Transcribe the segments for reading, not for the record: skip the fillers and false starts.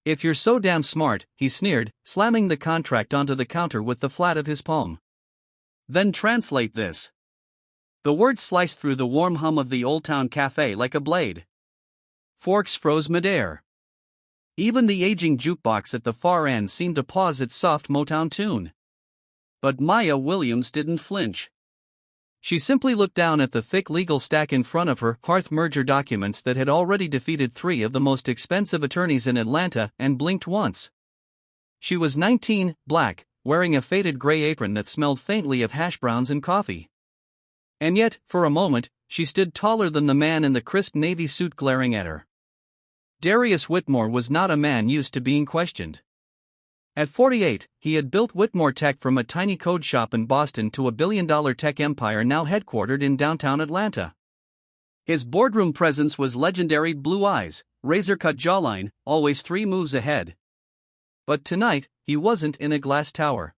If you're so damn smart, he sneered, slamming the contract onto the counter with the flat of his palm. Then translate this. The words sliced through the warm hum of the Old Town Cafe like a blade. Forks froze midair. Even the aging jukebox at the far end seemed to pause its soft Motown tune. But Maya Williams didn't flinch. She simply looked down at the thick legal stack in front of her, Hearth merger documents that had already defeated 3 of the most expensive attorneys in Atlanta, and blinked once. She was 19, black, wearing a faded gray apron that smelled faintly of hash browns and coffee. And yet, for a moment, she stood taller than the man in the crisp navy suit glaring at her. Darius Whitmore was not a man used to being questioned. At 48, he had built Whitmore Tech from a tiny code shop in Boston to a billion-dollar tech empire now headquartered in downtown Atlanta. His boardroom presence was legendary: blue eyes, razor-cut jawline, always 3 moves ahead. But tonight, he wasn't in a glass tower.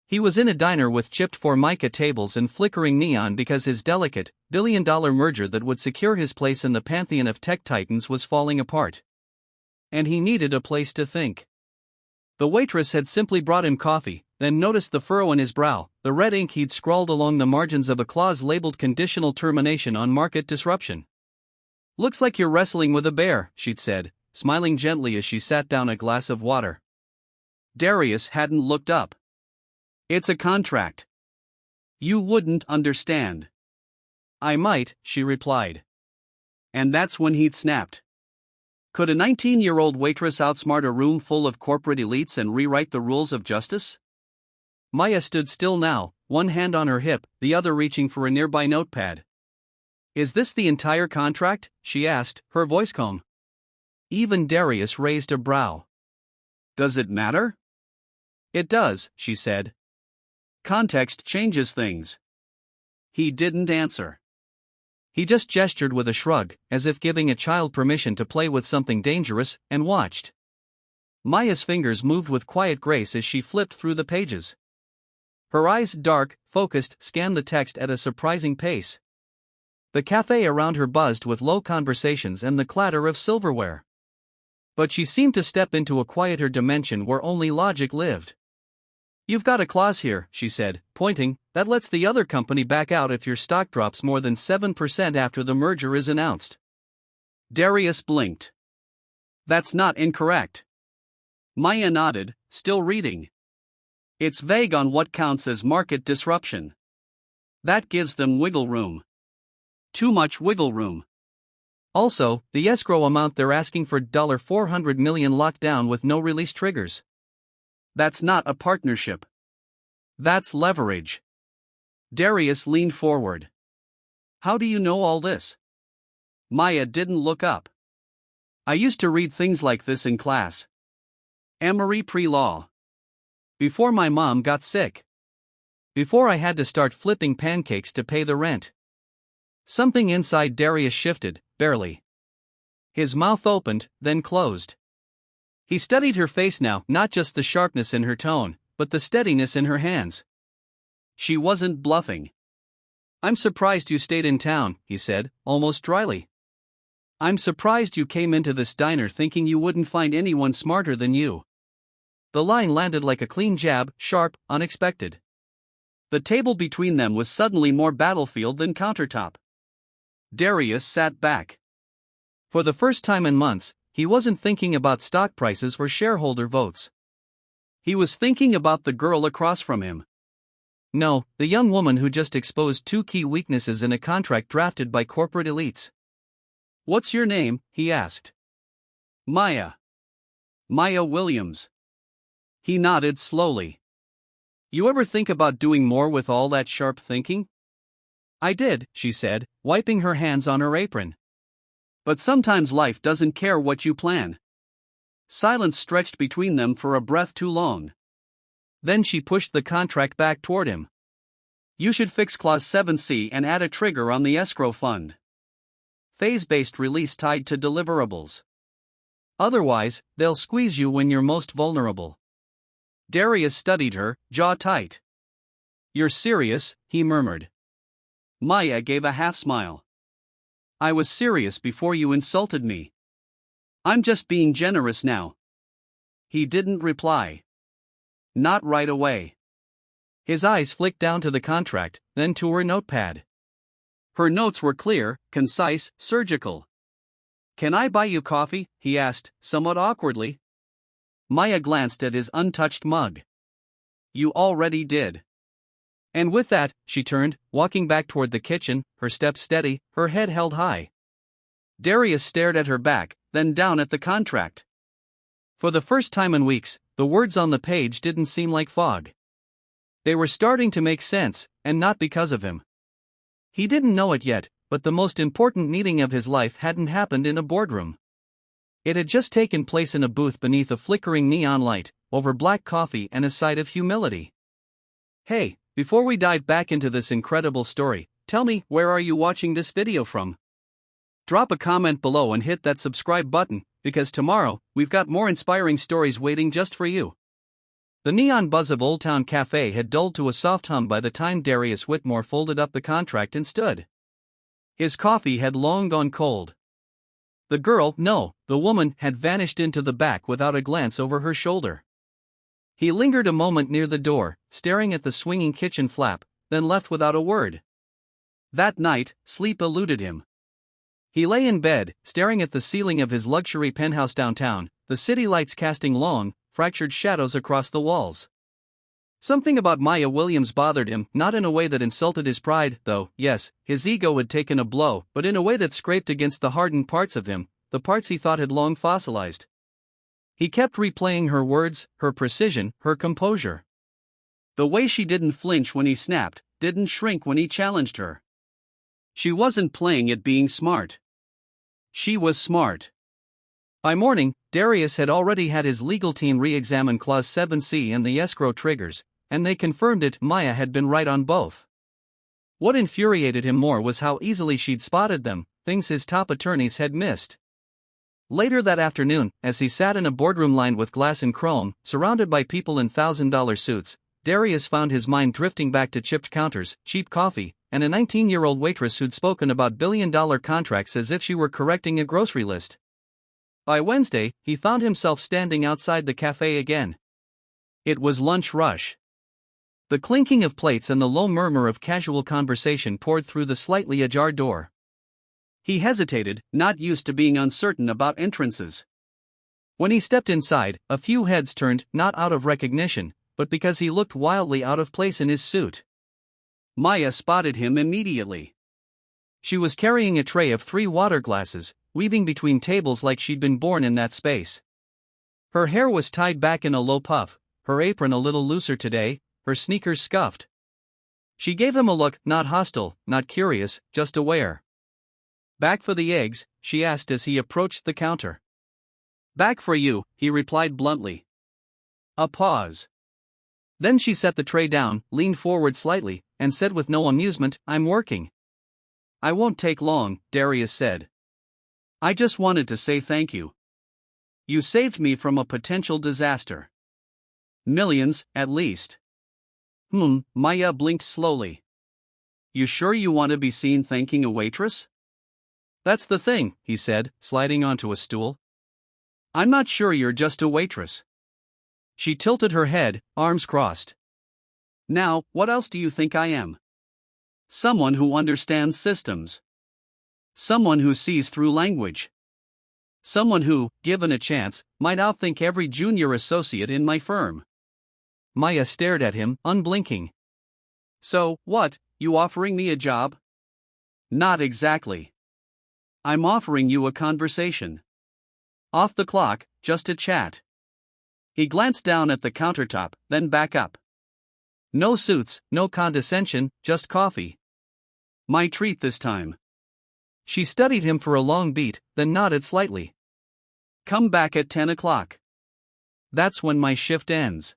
He was in a diner with chipped formica tables and flickering neon because his delicate, billion-dollar merger that would secure his place in the pantheon of tech titans was falling apart. And he needed a place to think. The waitress had simply brought him coffee, then noticed the furrow in his brow, the red ink he'd scrawled along the margins of a clause labeled conditional termination on market disruption. "Looks like you're wrestling with a bear," she'd said, smiling gently as she sat down a glass of water. Darius hadn't looked up. "It's a contract. You wouldn't understand." "I might," she replied. And that's when he'd snapped. Could a 19-year-old waitress outsmart a room full of corporate elites and rewrite the rules of justice? Maya stood still now, one hand on her hip, the other reaching for a nearby notepad. "Is this the entire contract?" she asked, her voice calm. Even Darius raised a brow. "Does it matter?" "It does," she said. "Context changes things." He didn't answer. He just gestured with a shrug, as if giving a child permission to play with something dangerous, and watched. Maya's fingers moved with quiet grace as she flipped through the pages. Her eyes, dark, focused, scanned the text at a surprising pace. The cafe around her buzzed with low conversations and the clatter of silverware. But she seemed to step into a quieter dimension where only logic lived. "You've got a clause here," she said, pointing, "that lets the other company back out if your stock drops more than 7% after the merger is announced." Darius blinked. "That's not incorrect." Maya nodded, still reading. "It's vague on what counts as market disruption. That gives them wiggle room. Too much wiggle room. Also, the escrow amount they're asking for $400 million locked down with no release triggers. That's not a partnership. That's leverage." Darius leaned forward. "How do you know all this?" Maya didn't look up. "I used to read things like this in class. Emory pre-law. Before my mom got sick. Before I had to start flipping pancakes to pay the rent." Something inside Darius shifted, barely. His mouth opened, then closed. He studied her face now, not just the sharpness in her tone, but the steadiness in her hands. She wasn't bluffing. "I'm surprised you stayed in town," he said, almost dryly. "I'm surprised you came into this diner thinking you wouldn't find anyone smarter than you." The line landed like a clean jab, sharp, unexpected. The table between them was suddenly more battlefield than countertop. Darius sat back. For the first time in months, he wasn't thinking about stock prices or shareholder votes. He was thinking about the girl across from him. No, the young woman who just exposed 2 key weaknesses in a contract drafted by corporate elites. "What's your name?" he asked. "Maya. Maya Williams." He nodded slowly. "You ever think about doing more with all that sharp thinking?" "I did," she said, wiping her hands on her apron. "But sometimes life doesn't care what you plan." Silence stretched between them for a breath too long. Then she pushed the contract back toward him. "You should fix Clause 7C and add a trigger on the escrow fund. Phase-based release tied to deliverables. Otherwise, they'll squeeze you when you're most vulnerable." Darius studied her, jaw tight. "You're serious?" he murmured. Maya gave a half-smile. "I was serious before you insulted me. I'm just being generous now." He didn't reply. Not right away. His eyes flicked down to the contract, then to her notepad. Her notes were clear, concise, surgical. "Can I buy you coffee?" he asked, somewhat awkwardly. Maya glanced at his untouched mug. "You already did." And with that, she turned, walking back toward the kitchen, her steps steady, her head held high. Darius stared at her back, then down at the contract. For the first time in weeks, the words on the page didn't seem like fog. They were starting to make sense, and not because of him. He didn't know it yet, but the most important meeting of his life hadn't happened in a boardroom. It had just taken place in a booth beneath a flickering neon light, over black coffee and a side of humility. Hey, before we dive back into this incredible story, tell me, where are you watching this video from? Drop a comment below and hit that subscribe button, because tomorrow, we've got more inspiring stories waiting just for you. The neon buzz of Old Town Cafe had dulled to a soft hum by the time Darius Whitmore folded up the contract and stood. His coffee had long gone cold. The girl, no, the woman, had vanished into the back without a glance over her shoulder. He lingered a moment near the door, staring at the swinging kitchen flap, then left without a word. That night, sleep eluded him. He lay in bed, staring at the ceiling of his luxury penthouse downtown, the city lights casting long, fractured shadows across the walls. Something about Maya Williams bothered him, not in a way that insulted his pride, though, yes, his ego had taken a blow, but in a way that scraped against the hardened parts of him, the parts he thought had long fossilized. He kept replaying her words, her precision, her composure. The way she didn't flinch when he snapped, didn't shrink when he challenged her. She wasn't playing at being smart. She was smart. By morning, Darius had already had his legal team re-examine Clause 7C and the escrow triggers, and they confirmed it. Maya had been right on both. What infuriated him more was how easily she'd spotted them, things his top attorneys had missed. Later that afternoon, as he sat in a boardroom lined with glass and chrome, surrounded by people in $1,000 suits, Darius found his mind drifting back to chipped counters, cheap coffee, and a 19-year-old waitress who'd spoken about billion-dollar contracts as if she were correcting a grocery list. By Wednesday, he found himself standing outside the cafe again. It was lunch rush. The clinking of plates and the low murmur of casual conversation poured through the slightly ajar door. He hesitated, not used to being uncertain about entrances. When he stepped inside, a few heads turned, not out of recognition, but because he looked wildly out of place in his suit. Maya spotted him immediately. She was carrying a tray of 3 water glasses, weaving between tables like she'd been born in that space. Her hair was tied back in a low puff, her apron a little looser today, her sneakers scuffed. She gave him a look, not hostile, not curious, just aware. "Back for the eggs?" she asked as he approached the counter. "Back for you," he replied bluntly. A pause. Then she set the tray down, leaned forward slightly, and said with no amusement, "I'm working." "I won't take long," Darius said. "I just wanted to say thank you. You saved me from a potential disaster. Millions, at least." Maya blinked slowly. "You sure you want to be seen thanking a waitress?" "That's the thing," he said, sliding onto a stool. "I'm not sure you're just a waitress." She tilted her head, arms crossed. "Now, what else do you think I am?" "Someone who understands systems. Someone who sees through language. Someone who, given a chance, might outthink every junior associate in my firm." Maya stared at him, unblinking. "So, what, you offering me a job?" "Not exactly. I'm offering you a conversation. Off the clock, just a chat." He glanced down at the countertop, then back up. "No suits, no condescension, just coffee. My treat this time." She studied him for a long beat, then nodded slightly. "Come back at 10 o'clock. That's when my shift ends.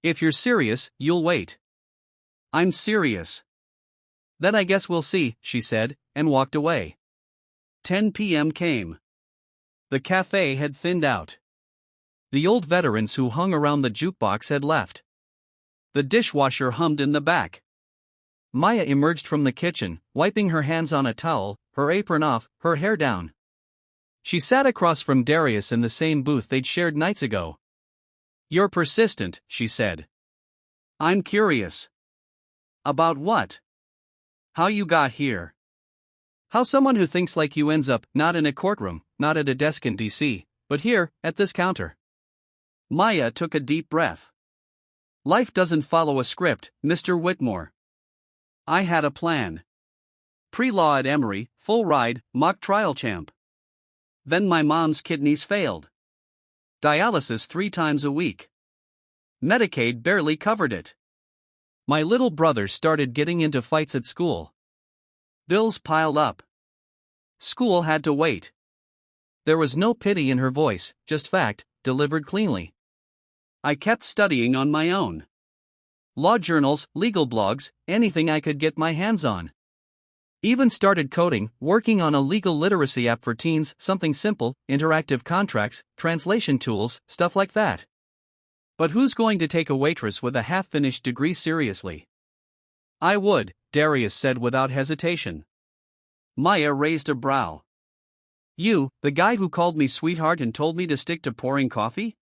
If you're serious, you'll wait." "I'm serious." "Then I guess we'll see," she said, and walked away. 10 p.m. came. The cafe had thinned out. The old veterans who hung around the jukebox had left. The dishwasher hummed in the back. Maya emerged from the kitchen, wiping her hands on a towel, her apron off, her hair down. She sat across from Darius in the same booth they'd shared nights ago. You're persistent, she said. I'm curious. About what? How you got here. How someone who thinks like you ends up not in a courtroom, not at a desk in DC, but here, at this counter. Maya took a deep breath. Life doesn't follow a script, Mr. Whitmore. I had a plan. Pre-law at Emory, full ride, mock trial champ. Then my mom's kidneys failed. Dialysis 3 times a week. Medicaid barely covered it. My little brother started getting into fights at school. Bills piled up. School had to wait. There was no pity in her voice, just fact, delivered cleanly. I kept studying on my own. Law journals, legal blogs, anything I could get my hands on. Even started coding, working on a legal literacy app for teens, something simple, interactive contracts, translation tools, stuff like that. But who's going to take a waitress with a half-finished degree seriously? I would, Darius said without hesitation. Maya raised a brow. You, the guy who called me sweetheart and told me to stick to pouring coffee?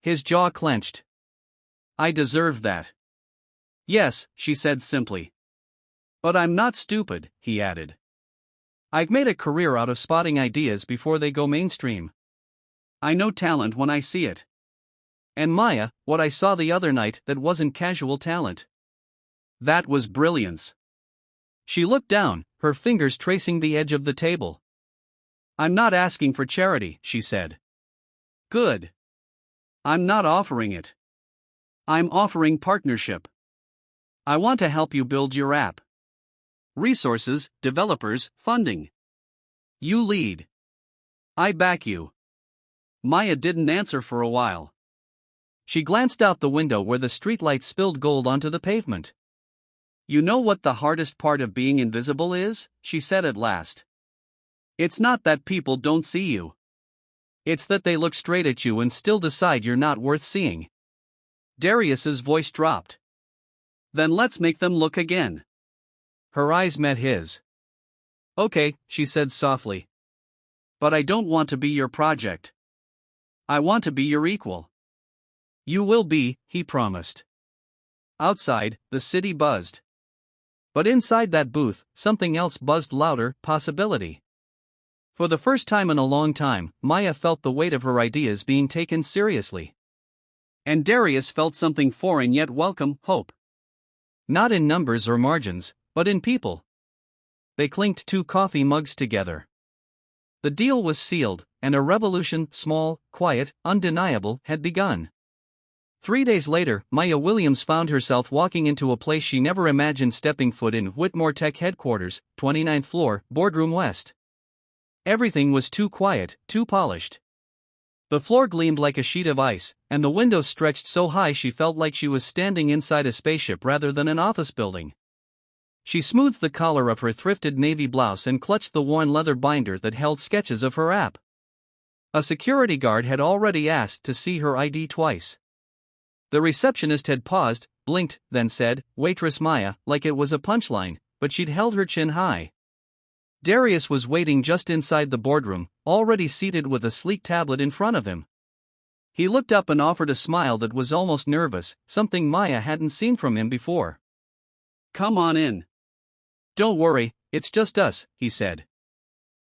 His jaw clenched. I deserve that. Yes, she said simply. But I'm not stupid, he added. I've made a career out of spotting ideas before they go mainstream. I know talent when I see it. And Maya, what I saw the other night, that wasn't casual talent. That was brilliance. She looked down, her fingers tracing the edge of the table. I'm not asking for charity, she said. Good. I'm not offering it. I'm offering partnership. I want to help you build your app. Resources, developers, funding. You lead. I back you. Maya didn't answer for a while. She glanced out the window where the streetlight spilled gold onto the pavement. You know what the hardest part of being invisible is? She said at last. It's not that people don't see you. It's that they look straight at you and still decide you're not worth seeing. Darius's voice dropped. Then let's make them look again. Her eyes met his. Okay, she said softly. But I don't want to be your project. I want to be your equal. You will be, he promised. Outside, the city buzzed. But inside that booth, something else buzzed louder, possibility. For the first time in a long time, Maya felt the weight of her ideas being taken seriously. And Darius felt something foreign yet welcome, hope. Not in numbers or margins, but in people. They clinked 2 coffee mugs together. The deal was sealed, and a revolution, small, quiet, undeniable, had begun. 3 days later, Maya Williams found herself walking into a place she never imagined stepping foot in: Whitmore Tech headquarters, 29th floor, Boardroom West. Everything was too quiet, too polished. The floor gleamed like a sheet of ice, and the windows stretched so high she felt like she was standing inside a spaceship rather than an office building. She smoothed the collar of her thrifted navy blouse and clutched the worn leather binder that held sketches of her app. A security guard had already asked to see her ID twice. The receptionist had paused, blinked, then said, "Waitress Maya," like it was a punchline, but she'd held her chin high. Darius was waiting just inside the boardroom, already seated with a sleek tablet in front of him. He looked up and offered a smile that was almost nervous, something Maya hadn't seen from him before. "Come on in." "Don't worry, it's just us," he said.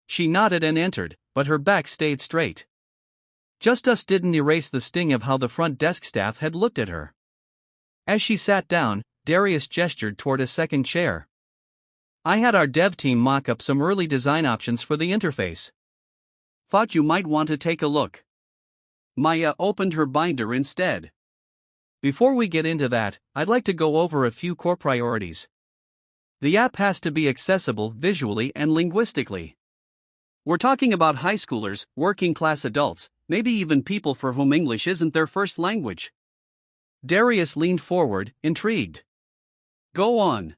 She nodded and entered, but her back stayed straight. Just us didn't erase the sting of how the front desk staff had looked at her. As she sat down, Darius gestured toward a second chair. "I had our dev team mock up some early design options for the interface. Thought you might want to take a look." Maya opened her binder instead. "Before we get into that, I'd like to go over a few core priorities. The app has to be accessible visually and linguistically. We're talking about high schoolers, working class adults, maybe even people for whom English isn't their first language." Darius leaned forward, intrigued. "Go on."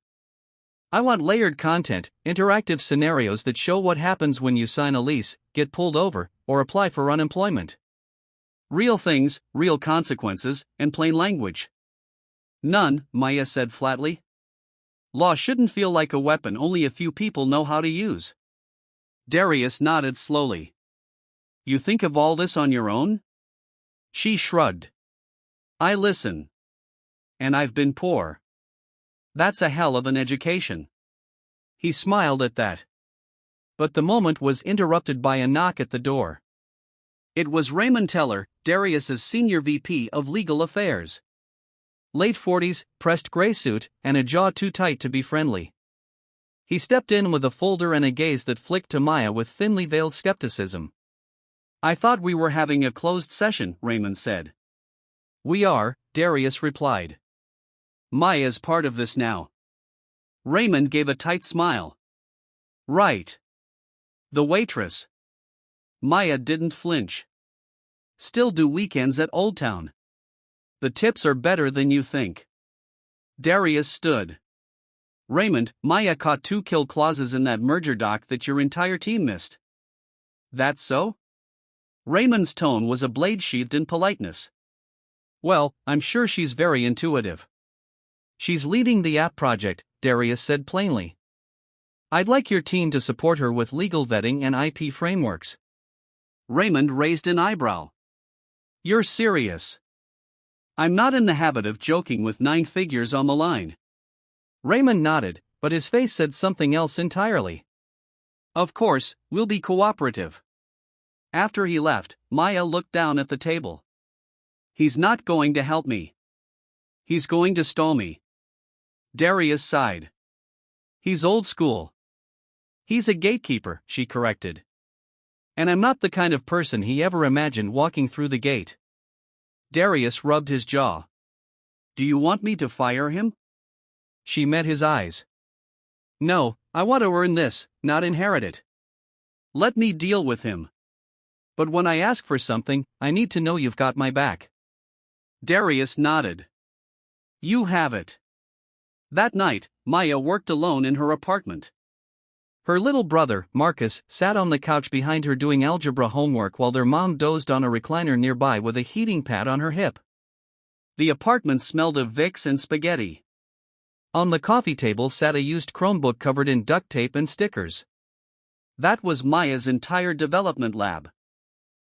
"I want layered content, interactive scenarios that show what happens when you sign a lease, get pulled over, or apply for unemployment. Real things, real consequences, and plain language." "None," Maya said flatly. "Law shouldn't feel like a weapon only a few people know how to use." Darius nodded slowly. "You think of all this on your own?" She shrugged. I listen. And I've been poor. That's a hell of an education. He smiled at that. But the moment was interrupted by a knock at the door. It was Raymond Teller, Darius's senior VP of Legal Affairs. Late 40s, pressed gray suit, and a jaw too tight to be friendly. He stepped in with a folder and a gaze that flicked to Maya with thinly veiled skepticism. I thought we were having a closed session, Raymond said. We are, Darius replied. Maya's part of this now. Raymond gave a tight smile. Right. The waitress. Maya didn't flinch. Still do weekends at Old Town. The tips are better than you think. Darius stood. Raymond, Maya caught 2 kill clauses in that merger doc that your entire team missed. That so? Raymond's tone was a blade sheathed in politeness. Well, I'm sure she's very intuitive. She's leading the app project, Darius said plainly. I'd like your team to support her with legal vetting and IP frameworks. Raymond raised an eyebrow. You're serious? I'm not in the habit of joking with 9 figures on the line. Raymond nodded, but his face said something else entirely. Of course, we'll be cooperative. After he left, Maya looked down at the table. He's not going to help me. He's going to stall me. Darius sighed. He's old school. He's a gatekeeper, she corrected. And I'm not the kind of person he ever imagined walking through the gate. Darius rubbed his jaw. Do you want me to fire him? She met his eyes. No, I want to earn this, not inherit it. Let me deal with him. But when I ask for something, I need to know you've got my back. Darius nodded. You have it. That night, Maya worked alone in her apartment. Her little brother, Marcus, sat on the couch behind her doing algebra homework while their mom dozed on a recliner nearby with a heating pad on her hip. The apartment smelled of Vicks and spaghetti. On the coffee table sat a used Chromebook covered in duct tape and stickers. That was Maya's entire development lab.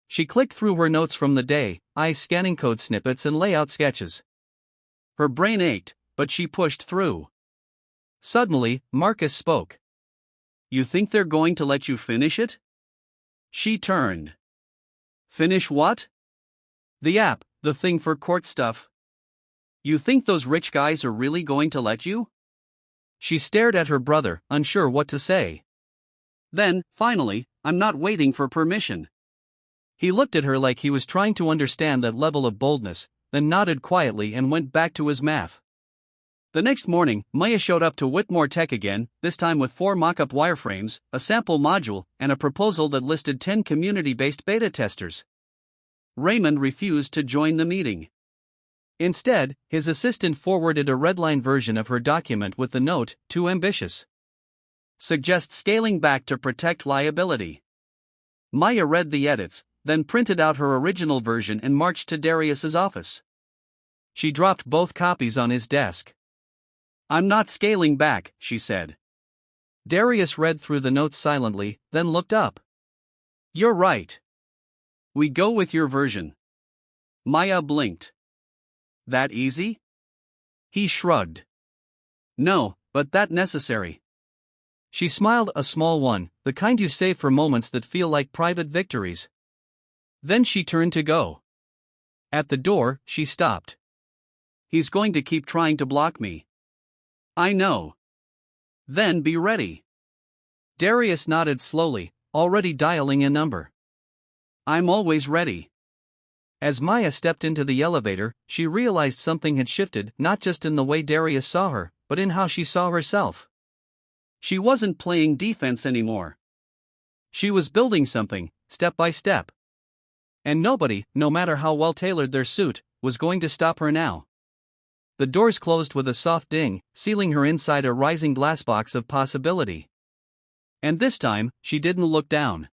She clicked through her notes from the day, eyes scanning code snippets and layout sketches. Her brain ached, but she pushed through. Suddenly, Marcus spoke. You think they're going to let you finish it? She turned. Finish what? The app, the thing for court stuff. You think those rich guys are really going to let you? She stared at her brother, unsure what to say. Then, finally, I'm not waiting for permission. He looked at her like he was trying to understand that level of boldness, then nodded quietly and went back to his math. The next morning, Maya showed up to Whitmore Tech again, this time with 4 mock-up wireframes, a sample module, and a proposal that listed 10 community-based beta testers. Raymond refused to join the meeting. Instead, his assistant forwarded a redline version of her document with the note, too ambitious. Suggest scaling back to protect liability. Maya read the edits, then printed out her original version and marched to Darius's office. She dropped both copies on his desk. I'm not scaling back, she said. Darius read through the notes silently, then looked up. You're right. We go with your version. Maya blinked. That easy? He shrugged. No, but that necessary. She smiled, a small one, the kind you save for moments that feel like private victories. Then she turned to go. At the door, she stopped. He's going to keep trying to block me. I know. Then be ready. Darius nodded slowly, already dialing a number. I'm always ready. As Maya stepped into the elevator, she realized something had shifted, not just in the way Darius saw her, but in how she saw herself. She wasn't playing defense anymore. She was building something, step by step. And nobody, no matter how well tailored their suit, was going to stop her now. The doors closed with a soft ding, sealing her inside a rising glassbox of possibility. And this time, she didn't look down.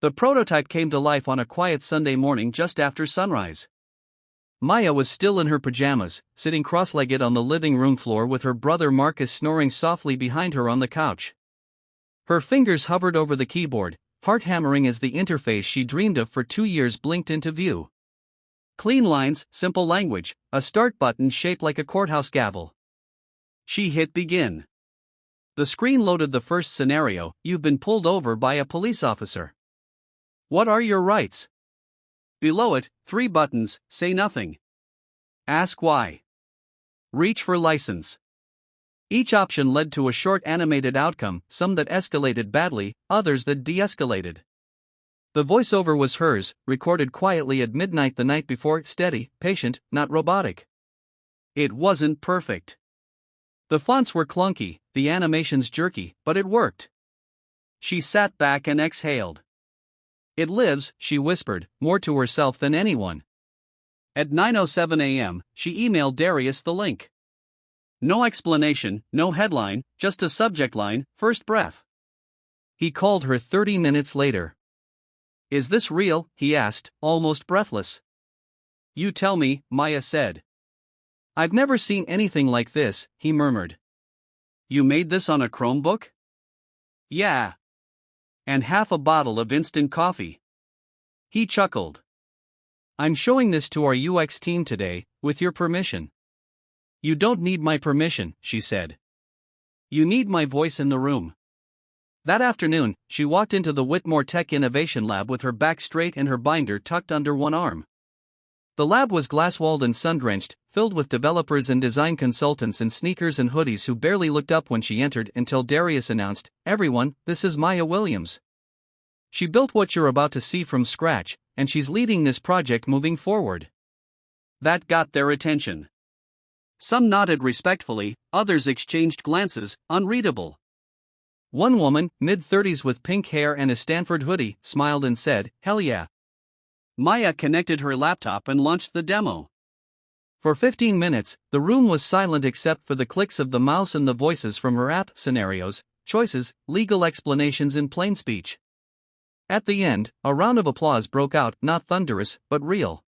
The prototype came to life on a quiet Sunday morning just after sunrise. Maya was still in her pajamas, sitting cross-legged on the living room floor with her brother Marcus snoring softly behind her on the couch. Her fingers hovered over the keyboard, heart hammering as the interface she dreamed of for 2 years blinked into view. Clean lines, simple language, a start button shaped like a courthouse gavel. She hit begin. The screen loaded the first scenario: you've been pulled over by a police officer. What are your rights? Below it, 3 buttons: say nothing, ask why, reach for license. Each option led to a short animated outcome, some that escalated badly, others that de-escalated. The voiceover was hers, recorded quietly at midnight the night before, steady, patient, not robotic. It wasn't perfect. The fonts were clunky, the animations jerky, but it worked. She sat back and exhaled. It lives, she whispered, more to herself than anyone. At 9:07 a.m., she emailed Darius the link. No explanation, no headline, just a subject line: first breath. He called her 30 minutes later. Is this real? He asked, almost breathless. You tell me, Maya said. I've never seen anything like this, he murmured. You made this on a Chromebook? Yeah. And half a bottle of instant coffee. He chuckled. I'm showing this to our UX team today, with your permission. You don't need my permission, she said. You need my voice in the room. That afternoon, she walked into the Whitmore Tech Innovation Lab with her back straight and her binder tucked under one arm. The lab was glass-walled and sun-drenched, filled with developers and design consultants in sneakers and hoodies who barely looked up when she entered until Darius announced, Everyone, this is Maya Williams. She built what you're about to see from scratch, and she's leading this project moving forward. That got their attention. Some nodded respectfully, others exchanged glances, unreadable. One woman, mid-30s with pink hair and a Stanford hoodie, smiled and said, Hell yeah. Maya connected her laptop and launched the demo. For 15 minutes, the room was silent except for the clicks of the mouse and the voices from her app: scenarios, choices, legal explanations in plain speech. At the end, a round of applause broke out, not thunderous, but real.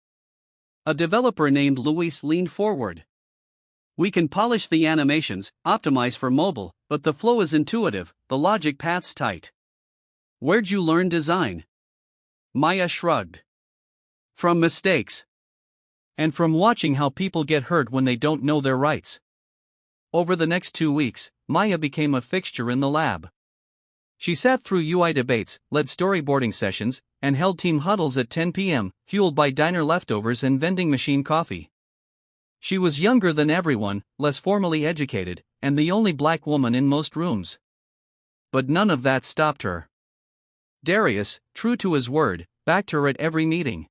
A developer named Luis leaned forward. We can polish the animations, optimize for mobile, but the flow is intuitive, the logic path's tight. Where'd you learn design? Maya shrugged. From mistakes. And from watching how people get hurt when they don't know their rights. Over the next 2 weeks, Maya became a fixture in the lab. She sat through UI debates, led storyboarding sessions, and held team huddles at 10 p.m., fueled by diner leftovers and vending machine coffee. She was younger than everyone, less formally educated, and the only black woman in most rooms. But none of that stopped her. Darius, true to his word, backed her at every meeting.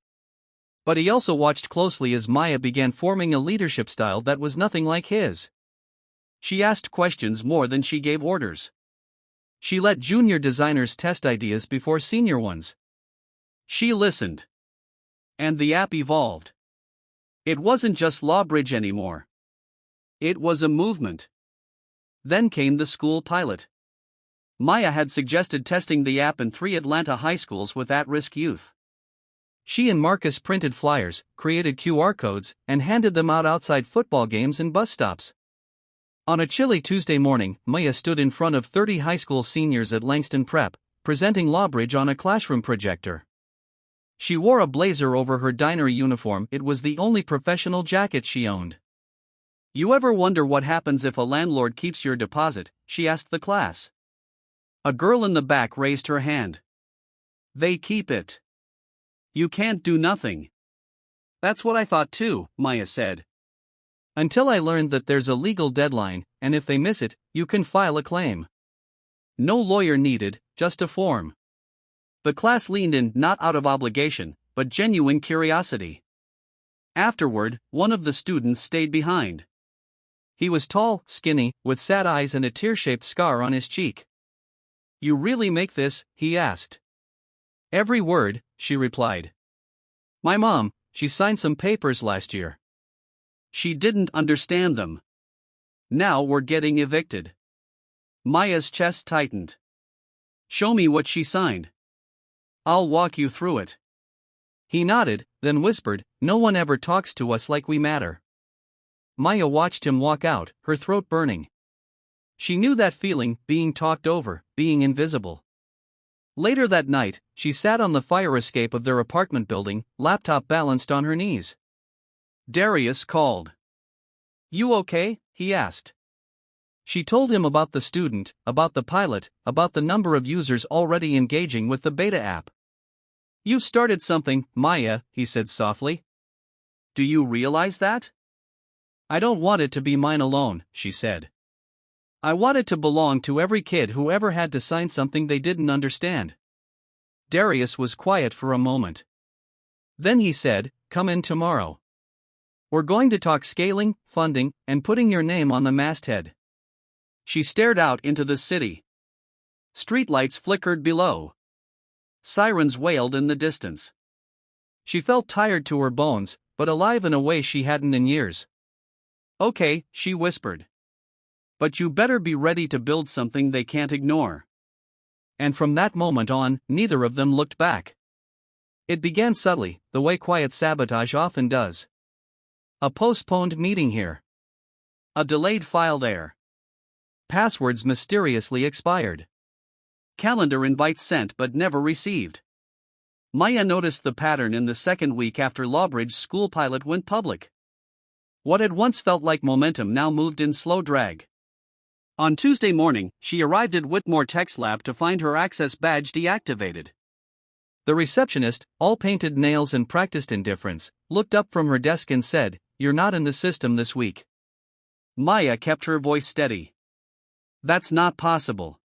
But he also watched closely as Maya began forming a leadership style that was nothing like his. She asked questions more than she gave orders. She let junior designers test ideas before senior ones. She listened. And the app evolved. It wasn't just Lawbridge anymore. It was a movement. Then came the school pilot. Maya had suggested testing the app in 3 Atlanta high schools with at-risk youth. She and Marcus printed flyers, created QR codes, and handed them out outside football games and bus stops. On a chilly Tuesday morning, Maya stood in front of 30 high school seniors at Langston Prep, presenting Lawbridge on a classroom projector. She wore a blazer over her diner uniform. It was the only professional jacket she owned. You ever wonder what happens if a landlord keeps your deposit? She asked the class. A girl in the back raised her hand. They keep it. You can't do nothing. That's what I thought too, Maya said. Until I learned that there's a legal deadline, and if they miss it, you can file a claim. No lawyer needed, just a form. The class leaned in, not out of obligation, but genuine curiosity. Afterward, one of the students stayed behind. He was tall, skinny, with sad eyes and a tear-shaped scar on his cheek. You really make this? He asked. Every word, she replied. My mom, she signed some papers last year. She didn't understand them. Now we're getting evicted. Maya's chest tightened. Show me what she signed. I'll walk you through it. He nodded, then whispered, No one ever talks to us like we matter. Maya watched him walk out, her throat burning. She knew that feeling, being talked over, being invisible. Later that night, she sat on the fire escape of their apartment building, laptop balanced on her knees. Darius called. "You okay?" he asked. She told him about the student, about the pilot, about the number of users already engaging with the beta app. "You've started something, Maya," he said softly. "Do you realize that?" "I don't want it to be mine alone," she said. "I want it to belong to every kid who ever had to sign something they didn't understand." Darius was quiet for a moment. Then he said, "Come in tomorrow. We're going to talk scaling, funding, and putting your name on the masthead." She stared out into the city. Streetlights flickered below. Sirens wailed in the distance. She felt tired to her bones, but alive in a way she hadn't in years. "Okay," she whispered. "But you better be ready to build something they can't ignore." And from that moment on, neither of them looked back. It began subtly, the way quiet sabotage often does. A postponed meeting here. A delayed file there. Passwords mysteriously expired. Calendar invites sent but never received. Maya noticed the pattern in the second week after Lawbridge's school pilot went public. What had once felt like momentum now moved in slow drag. On Tuesday morning, she arrived at Whitmore Tech's lab to find her access badge deactivated. The receptionist, all painted nails and practiced indifference, looked up from her desk and said, "You're not in the system this week." Maya kept her voice steady. "That's not possible.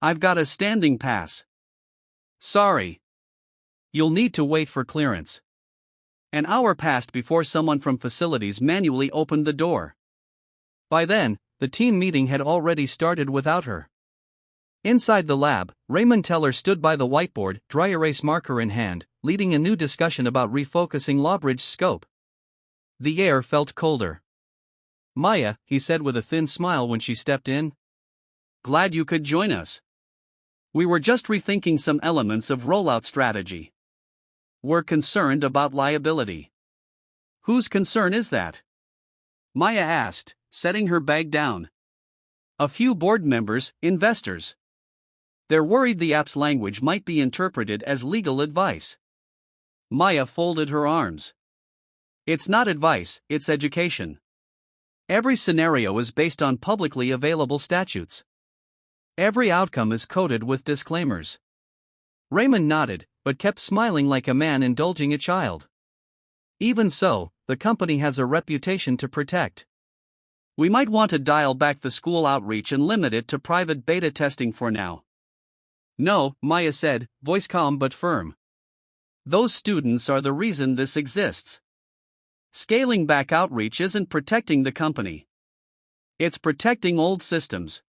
I've got a standing pass." "Sorry. You'll need to wait for clearance." An hour passed before someone from facilities manually opened the door. By then, the team meeting had already started without her. Inside the lab, Raymond Teller stood by the whiteboard, dry erase marker in hand, leading a new discussion about refocusing Lawbridge's scope. The air felt colder. "Maya," he said with a thin smile when she stepped in. "Glad you could join us. We were just rethinking some elements of rollout strategy. We're concerned about liability." "Whose concern is that?" Maya asked, setting her bag down. "A few board members, investors. They're worried the app's language might be interpreted as legal advice." Maya folded her arms. "It's not advice, it's education. Every scenario is based on publicly available statutes. Every outcome is coded with disclaimers." Raymond nodded, but kept smiling like a man indulging a child. "Even so, the company has a reputation to protect. We might want to dial back the school outreach and limit it to private beta testing for now." "No," Maya said, voice calm but firm. "Those students are the reason this exists. Scaling back outreach isn't protecting the company. It's protecting old systems."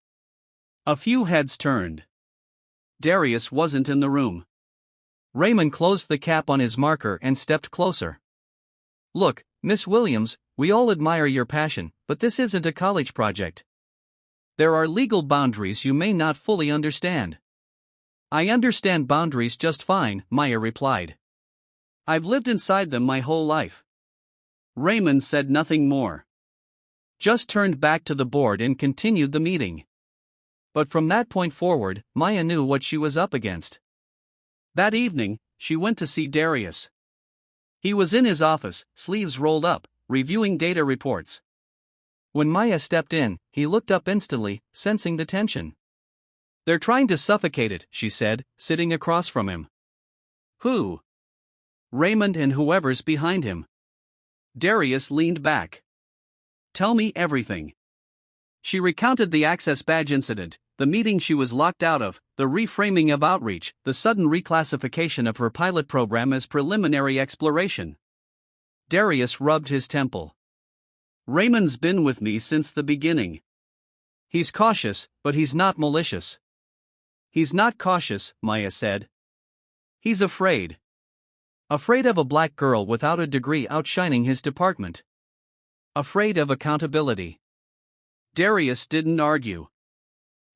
A few heads turned. Darius wasn't in the room. Raymond closed the cap on his marker and stepped closer. "Look, Miss Williams, we all admire your passion, but this isn't a college project. There are legal boundaries you may not fully understand." "I understand boundaries just fine," Maya replied. "I've lived inside them my whole life." Raymond said nothing more. Just turned back to the board and continued the meeting. But from that point forward, Maya knew what she was up against. That evening, she went to see Darius. He was in his office, sleeves rolled up, reviewing data reports. When Maya stepped in, he looked up instantly, sensing the tension. "They're trying to suffocate it," she said, sitting across from him. "Who?" "Raymond and whoever's behind him." Darius leaned back. "Tell me everything." She recounted the access badge incident, the meeting she was locked out of, the reframing of outreach, the sudden reclassification of her pilot program as preliminary exploration. Darius rubbed his temple. "Raymond's been with me since the beginning. He's cautious, but he's not malicious." "He's not cautious," Maya said. "He's afraid. Afraid of a black girl without a degree outshining his department. Afraid of accountability." Darius didn't argue.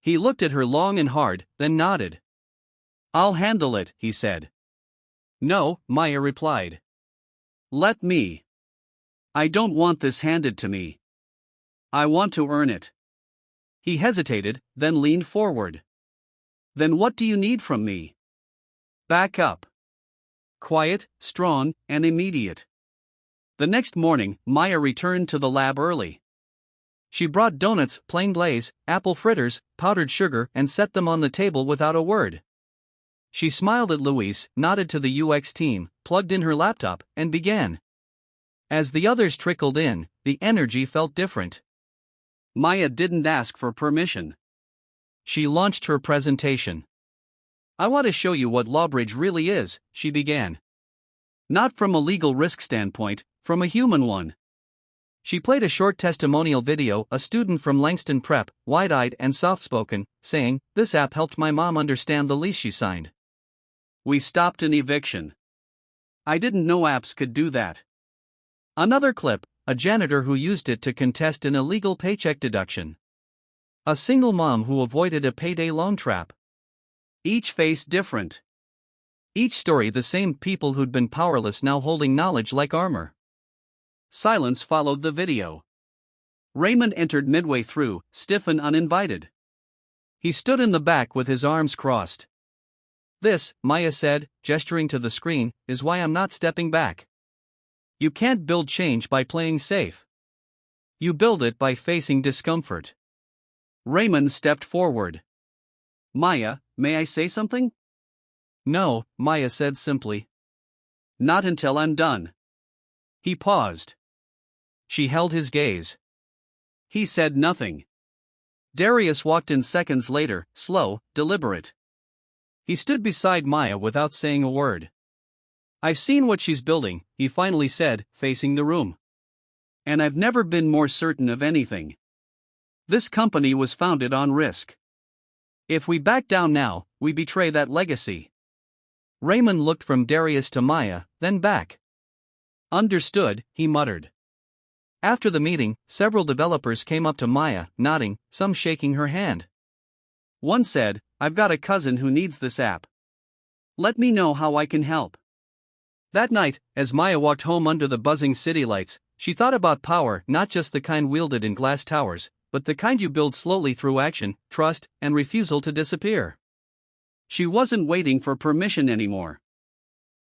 He looked at her long and hard, then nodded. "I'll handle it," he said. "No," Maya replied. "Let me. I don't want this handed to me. I want to earn it." He hesitated, then leaned forward. "Then what do you need from me?" "Back up. Quiet, strong, and immediate. The next morning, Maya returned to the lab early. She brought donuts, plain glaze, apple fritters, powdered sugar, and set them on the table without a word. She smiled at Luis, nodded to the UX team, plugged in her laptop, and began. As the others trickled in, the energy felt different. Maya didn't ask for permission. She launched her presentation. I want to show you what Lawbridge really is, she began. Not from a legal risk standpoint, from a human one. She played a short testimonial video, a student from Langston Prep, wide-eyed and soft-spoken, saying, "This app helped my mom understand the lease she signed. We stopped an eviction. I didn't know apps could do that." Another clip, a janitor who used it to contest an illegal paycheck deduction. A single mom who avoided a payday loan trap. Each face different. Each story the same people who'd been powerless now holding knowledge like armor. Silence followed the video. Raymond entered midway through, stiff and uninvited. He stood in the back with his arms crossed. "This," Maya said, gesturing to the screen, "is why I'm not stepping back. You can't build change by playing safe. You build it by facing discomfort." Raymond stepped forward. "Maya, may I say something?" "No," Maya said simply. "Not until I'm done." He paused. She held his gaze. He said nothing. Darius walked in seconds later, slow, deliberate. He stood beside Maya without saying a word. "I've seen what she's building," he finally said, facing the room. "And I've never been more certain of anything. This company was founded on risk. If we back down now, we betray that legacy." Raymond looked from Darius to Maya, then back. "Understood," he muttered. After the meeting, several developers came up to Maya, nodding, some shaking her hand. One said, "I've got a cousin who needs this app. Let me know how I can help." That night, as Maya walked home under the buzzing city lights, she thought about power, not just the kind wielded in glass towers, but the kind you build slowly through action, trust, and refusal to disappear. She wasn't waiting for permission anymore.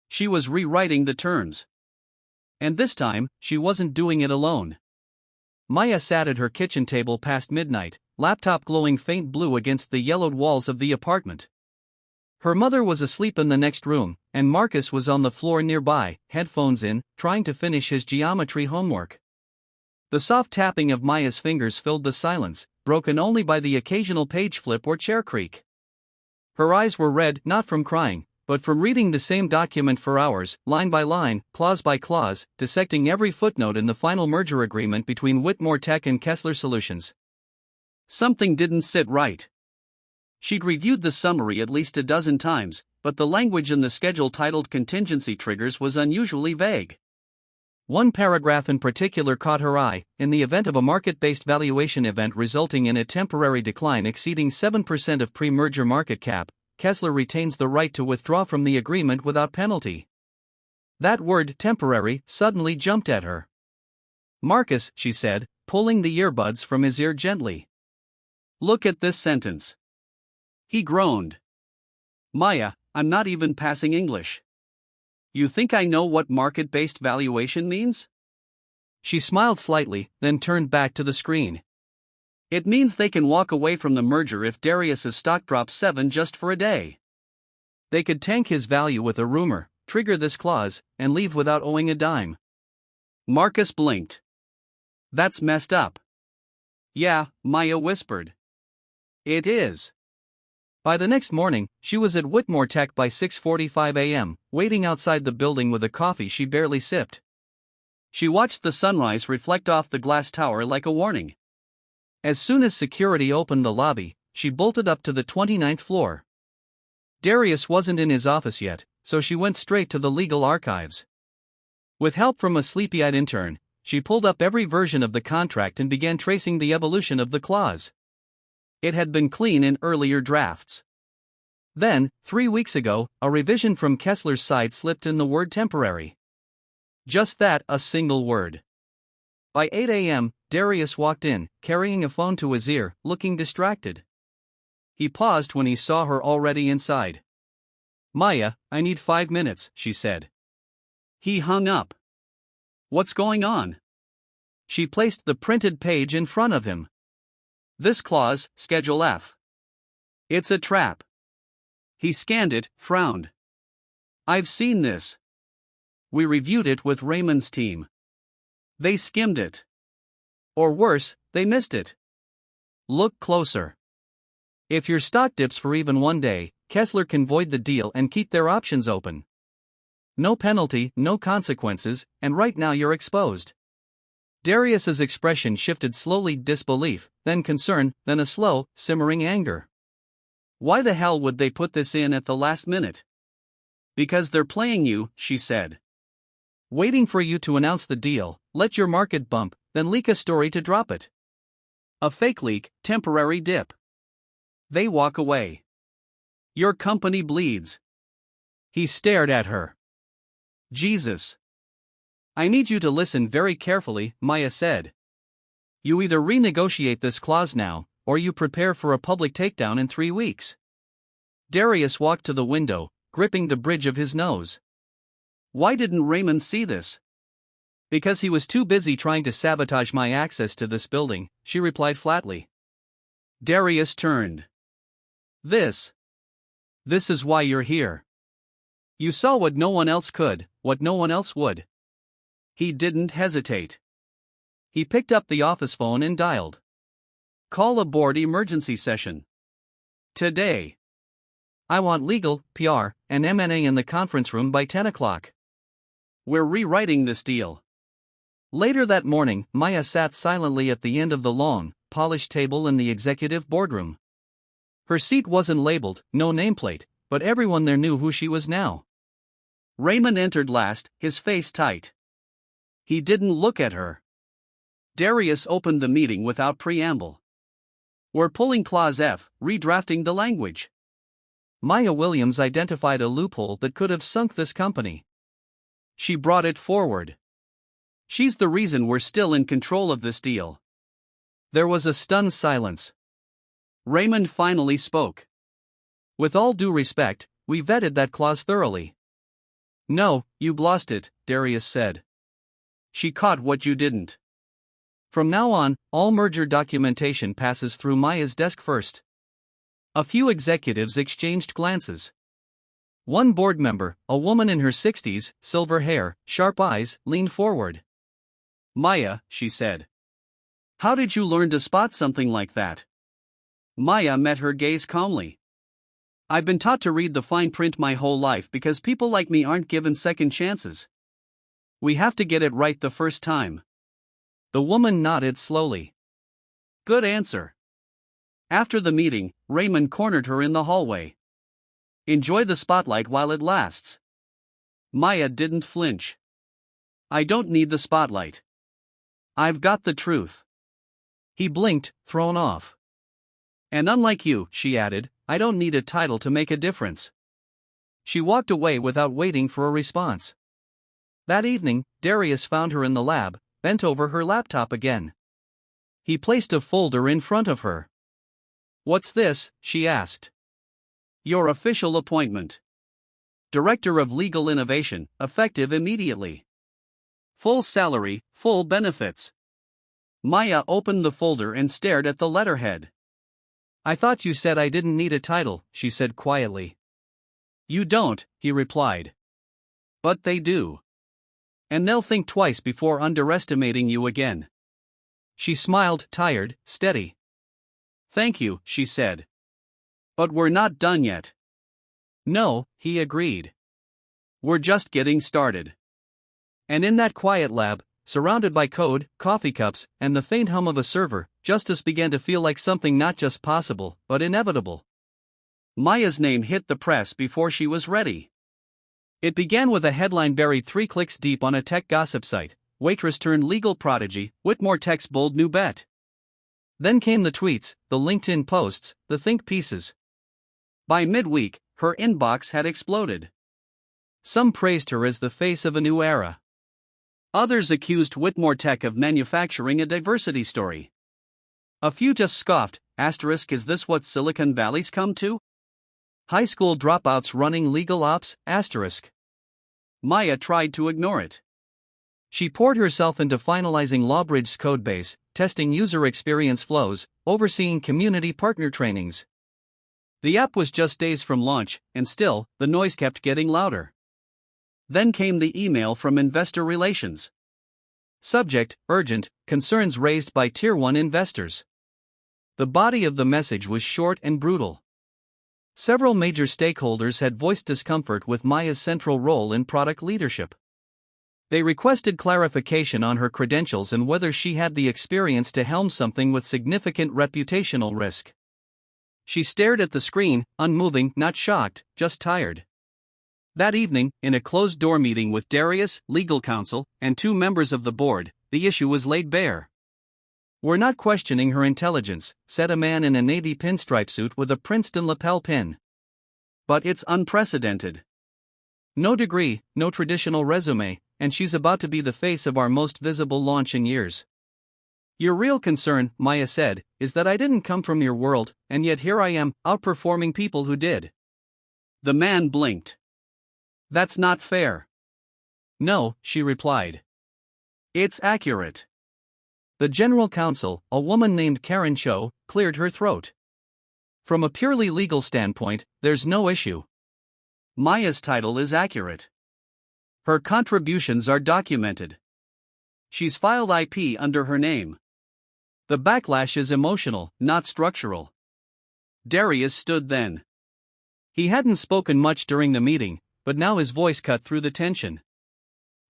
She was rewriting the terms. And this time, she wasn't doing it alone. Maya sat at her kitchen table past midnight, laptop glowing faint blue against the yellowed walls of the apartment. Her mother was asleep in the next room, and Marcus was on the floor nearby, headphones in, trying to finish his geometry homework. The soft tapping of Maya's fingers filled the silence, broken only by the occasional page flip or chair creak. Her eyes were red, not from crying, but from reading the same document for hours, line by line, clause by clause, dissecting every footnote in the final merger agreement between Whitmore Tech and Kessler Solutions. Something didn't sit right. She'd reviewed the summary at least a dozen times, but the language in the schedule titled Contingency Triggers was unusually vague. One paragraph in particular caught her eye: "In the event of a market-based valuation event resulting in a temporary decline exceeding 7% of pre-merger market cap, Kessler retains the right to withdraw from the agreement without penalty." That word, temporary, suddenly jumped at her. "Marcus," she said, pulling the earbuds from his ear gently. "Look at this sentence." He groaned. "Maya, I'm not even passing English. You think I know what market-based valuation means?" She smiled slightly, then turned back to the screen. "It means they can walk away from the merger if Darius's stock drops 7 just for a day. They could tank his value with a rumor, trigger this clause, and leave without owing a dime." Marcus blinked. "That's messed up." "Yeah," Maya whispered. "It is." By the next morning, she was at Whitmore Tech by 6:45 a.m., waiting outside the building with a coffee she barely sipped. She watched the sunrise reflect off the glass tower like a warning. As soon as security opened the lobby, she bolted up to the 29th floor. Darius wasn't in his office yet, so she went straight to the legal archives. With help from a sleepy-eyed intern, she pulled up every version of the contract and began tracing the evolution of the clause. It had been clean in earlier drafts. Then, 3 weeks ago, a revision from Kessler's side slipped in the word temporary. Just that, a single word. By 8 a.m., Darius walked in, carrying a phone to his ear, looking distracted. He paused when he saw her already inside. "Maya, I need 5 minutes," she said. He hung up. What's going on? She placed the printed page in front of him. This clause, Schedule F. It's a trap. He scanned it, frowned. I've seen this. We reviewed it with Raymond's team. They skimmed it. Or worse, they missed it. Look closer. If your stock dips for even one day, Kessler can void the deal and keep their options open. No penalty, no consequences, and right now you're exposed. Darius's expression shifted slowly: disbelief, then concern, then a slow, simmering anger. Why the hell would they put this in at the last minute? Because they're playing you, she said. Waiting for you to announce the deal, let your market bump, then leak a story to drop it. A fake leak, temporary dip. They walk away. Your company bleeds. He stared at her. Jesus. I need you to listen very carefully, Maya said. You either renegotiate this clause now, or you prepare for a public takedown in 3 weeks. Darius walked to the window, gripping the bridge of his nose. Why didn't Raymond see this? Because he was too busy trying to sabotage my access to this building, she replied flatly. Darius turned. This is why you're here. You saw what no one else could, what no one else would. He didn't hesitate. He picked up the office phone and dialed. Call a board emergency session. Today. I want legal, PR, and M&A in the conference room by 10 o'clock. We're rewriting this deal. Later that morning, Maya sat silently at the end of the long, polished table in the executive boardroom. Her seat wasn't labeled, no nameplate, but everyone there knew who she was now. Raymond entered last, his face tight. He didn't look at her. Darius opened the meeting without preamble. We're pulling Clause F, redrafting the language. Maya Williams identified a loophole that could have sunk this company. She brought it forward. She's the reason we're still in control of this deal. There was a stunned silence. Raymond finally spoke. With all due respect, we vetted that clause thoroughly. No, you've lost it, Darius said. She caught what you didn't. From now on, all merger documentation passes through Maya's desk first. A few executives exchanged glances. One board member, a woman in her 60s, silver hair, sharp eyes, leaned forward. Maya, she said. How did you learn to spot something like that? Maya met her gaze calmly. I've been taught to read the fine print my whole life because people like me aren't given second chances. We have to get it right the first time. The woman nodded slowly. Good answer. After the meeting, Raymond cornered her in the hallway. Enjoy the spotlight while it lasts. Maya didn't flinch. I don't need the spotlight. I've got the truth. He blinked, thrown off. And unlike you, she added, I don't need a title to make a difference. She walked away without waiting for a response. That evening, Darius found her in the lab, bent over her laptop again. He placed a folder in front of her. What's this? She asked. Your official appointment. Director of Legal Innovation, effective immediately. Full salary, full benefits. Maya opened the folder and stared at the letterhead. I thought you said I didn't need a title, she said quietly. You don't, he replied. But they do. And they'll think twice before underestimating you again. She smiled, tired, steady. Thank you, she said. But we're not done yet. No, he agreed. We're just getting started. And in that quiet lab, surrounded by code, coffee cups, and the faint hum of a server, justice began to feel like something not just possible, but inevitable. Maya's name hit the press before she was ready. It began with a headline buried 3 clicks deep on a tech gossip site: Waitress turned legal prodigy, Whitmore Tech's bold new bet. Then came the tweets, the LinkedIn posts, the think pieces. By midweek, her inbox had exploded. Some praised her as the face of a new era. Others accused Whitmore Tech of manufacturing a diversity story. A few just scoffed, asterisk, is this what Silicon Valley's come to? High school dropouts running legal ops, asterisk. Maya tried to ignore it. She poured herself into finalizing Lawbridge's codebase, testing user experience flows, overseeing community partner trainings. The app was just days from launch, and still, the noise kept getting louder. Then came the email from Investor Relations. Subject: urgent, concerns raised by Tier 1 investors. The body of the message was short and brutal. Several major stakeholders had voiced discomfort with Maya's central role in product leadership. They requested clarification on her credentials and whether she had the experience to helm something with significant reputational risk. She stared at the screen, unmoving, not shocked, just tired. That evening, in a closed-door meeting with Darius, legal counsel, and 2 members of the board, the issue was laid bare. "We're not questioning her intelligence," said a man in a navy pinstripe suit with a Princeton lapel pin. "But it's unprecedented. No degree, no traditional resume, and she's about to be the face of our most visible launch in years." "Your real concern," Maya said, "is that I didn't come from your world, and yet here I am, outperforming people who did." The man blinked. "That's not fair." "No," she replied. "It's accurate." The general counsel, a woman named Karen Cho, cleared her throat. "From a purely legal standpoint, there's no issue. Maya's title is accurate. Her contributions are documented. She's filed IP under her name. The backlash is emotional, not structural." Darius stood then. He hadn't spoken much during the meeting, but now his voice cut through the tension.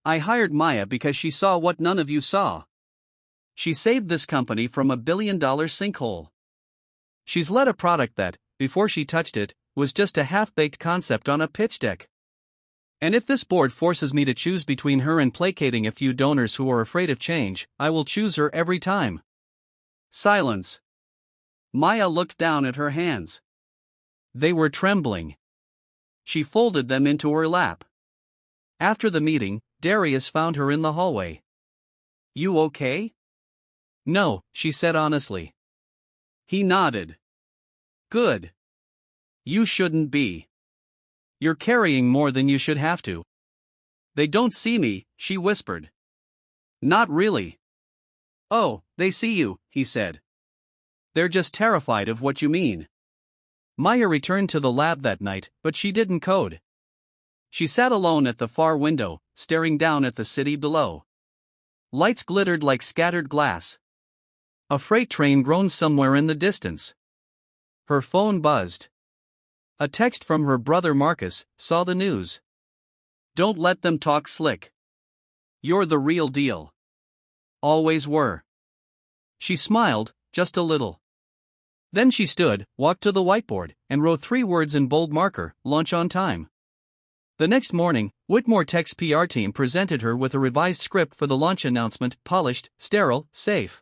"I hired Maya because she saw what none of you saw. She saved this company from a billion-dollar sinkhole. She's led a product that, before she touched it, was just a half-baked concept on a pitch deck. And if this board forces me to choose between her and placating a few donors who are afraid of change, I will choose her every time." Silence. Maya looked down at her hands. They were trembling. She folded them into her lap. After the meeting, Darius found her in the hallway. "You okay?" "No," she said honestly. He nodded. "Good. You shouldn't be. You're carrying more than you should have to." "They don't see me," she whispered. "Not really." "Oh, they see you," he said. "They're just terrified of what you mean." Maya returned to the lab that night, but she didn't code. She sat alone at the far window, staring down at the city below. Lights glittered like scattered glass. A freight train groaned somewhere in the distance. Her phone buzzed. A text from her brother Marcus saw the news. "Don't let them talk slick. You're the real deal. Always were." She smiled, just a little. Then she stood, walked to the whiteboard, and wrote 3 words in bold marker: "Launch on time." The next morning, Whitmore Tech's PR team presented her with a revised script for the launch announcement: polished, sterile, safe.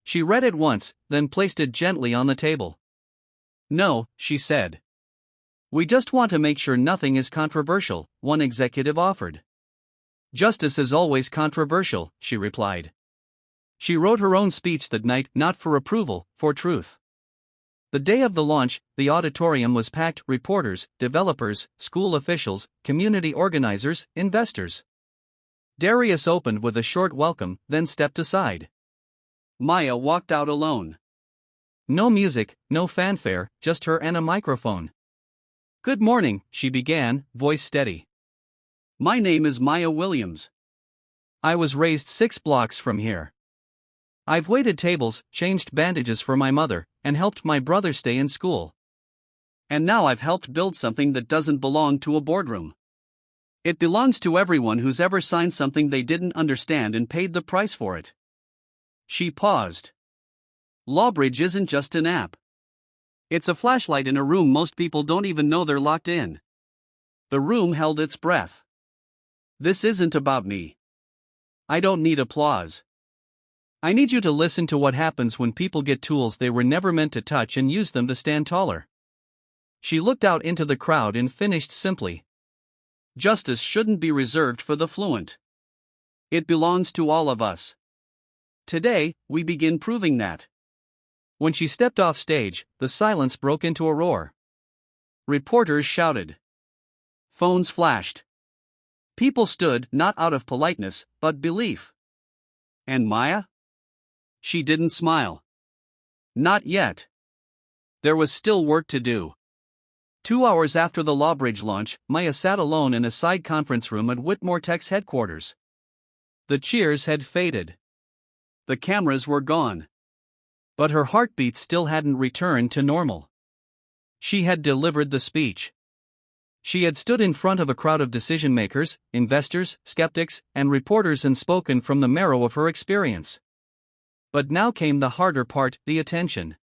She read it once, then placed it gently on the table. "No," she said. "We just want to make sure nothing is controversial," one executive offered. "Justice is always controversial," she replied. She wrote her own speech that night, not for approval, for truth. The day of the launch, the auditorium was packed: reporters, developers, school officials, community organizers, investors. Darius opened with a short welcome, then stepped aside. Maya walked out alone. No music, no fanfare, just her and a microphone. "Good morning," she began, voice steady. "My name is Maya Williams. I was raised 6 blocks from here. I've waited tables, changed bandages for my mother, and helped my brother stay in school. And now I've helped build something that doesn't belong to a boardroom. It belongs to everyone who's ever signed something they didn't understand and paid the price for it." She paused. Lawbridge isn't just an app. It's a flashlight in a room most people don't even know they're locked in. The room held its breath. "This isn't about me. I don't need applause. I need you to listen to what happens when people get tools they were never meant to touch and use them to stand taller." She looked out into the crowd and finished simply. "Justice shouldn't be reserved for the fluent. It belongs to all of us. Today, we begin proving that." When she stepped off stage, the silence broke into a roar. Reporters shouted. Phones flashed. People stood, not out of politeness, but belief. And Maya? She didn't smile. Not yet. There was still work to do. 2 hours after the Lawbridge launch, Maya sat alone in a side conference room at Whitmore Tech's headquarters. The cheers had faded. The cameras were gone. But her heartbeat still hadn't returned to normal. She had delivered the speech. She had stood in front of a crowd of decision-makers, investors, skeptics, and reporters and spoken from the marrow of her experience. But now came the harder part, the attention.